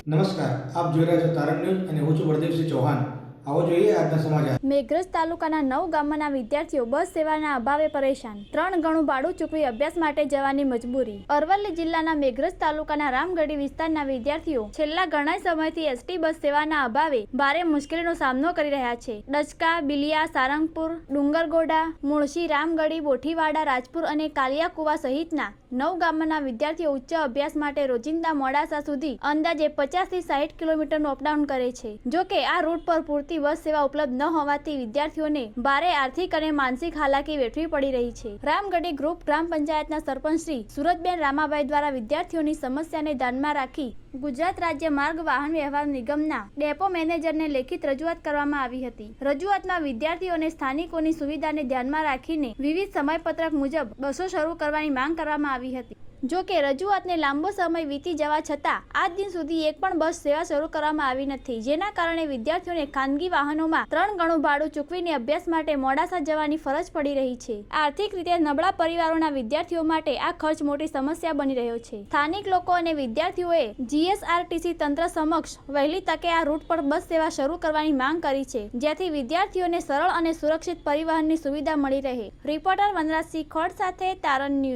નમસ્કાર, આપ જોઈ રહ્યા છો તારણ ન્યૂઝ અને હું છું બળદેવસિંહ ચૌહાણ. આવો જોઈએ આજના સમાચાર. મેઘરજ તાલુકાના 9 ગામના વિદ્યાર્થીઓ બસ સેવાના અભાવે પરેશાન. 3 ગણું ભાડું ચૂકવી અભ્યાસ માટે જવાની મજબૂરી. અરવલ્લી જિલ્લાના મેઘરજ તાલુકાના રામગઢી વિસ્તારના વિદ્યાર્થીઓ છેલ્લા ઘણા સમયથી એસટી બસ સેવાના અભાવે ભારે મુશ્કેલીનો સામનો કરી રહ્યા છે. ડચકા, બિલિયા, સારંગપુર, ડુંગરગોડા, મુળશી, રામગઢી, બોઠીવાડા, રાજપુર અને કાલિયાકુવા સહિતના 9 ગામના વિદ્યાર્થીઓ ઉચ્ચ અભ્યાસ માટે રોજિંદા મોડાસા સુધી અંદાજે 50 થી 60 કિલોમીટરનું અપડાઉન કરે છે. જો કે આ રૂટ પર પૂરતી બસ સેવા ઉપલબ્ધ ન હોવાથી વિદ્યાર્થીઓને ભારે આર્થિક અને માનસિક હાલાકી વેઠવી પડી રહી છે. રામગઢી ગ્રુપ ગ્રામ પંચાયતના સરપંચ શ્રી સુરતબેન રામાભાઈ દ્વારા વિદ્યાર્થીઓની સમસ્યાને ધ્યાનમાં રાખી ગુજરાત રાજ્ય માર્ગ વાહન વ્યવહાર નિગમના ડેપો મેનેજરને લેખિત રજૂઆત કરવામાં આવી હતી. રજૂઆતમાં વિદ્યાર્થીઓને સ્થાનિકોની સુવિધાને ધ્યાનમાં રાખીને વિવિધ સમયપત્રક મુજબ બસો શરૂ કરવાની માંગ કરવામાં આવી હતી. જો કે રજૂઆતને લાંબો સમય વીતી જવા છતાં આજ દિન સુધી એક પણ બસ સેવા શરૂ કરવામાં આવી નથી, જેના કારણે વિદ્યાર્થીઓને ખાનગી વાહનોમાં 3 ગણું ભાડું ચૂકવીને અભ્યાસ માટે મોડાસા જવાની ફરજ પડી રહી છે. આર્થિક રીતે નબળા પરિવારોના વિદ્યાર્થીઓ માટે આ ખર્ચ મોટી સમસ્યા બની રહ્યો છે. સ્થાનિક લોકો અને વિદ્યાર્થીઓએ જીએસઆરટીસી તંત્ર સમક્ષ વહેલી તકે આ રૂટ પર બસ સેવા શરૂ કરવાની માંગ કરી છે, જેથી વિદ્યાર્થીઓને સરળ અને સુરક્ષિત પરિવહનની સુવિધા મળી રહે. રિપોર્ટર વનરાજસિંહ ખોડ સાથે તારણ ન્યૂઝ.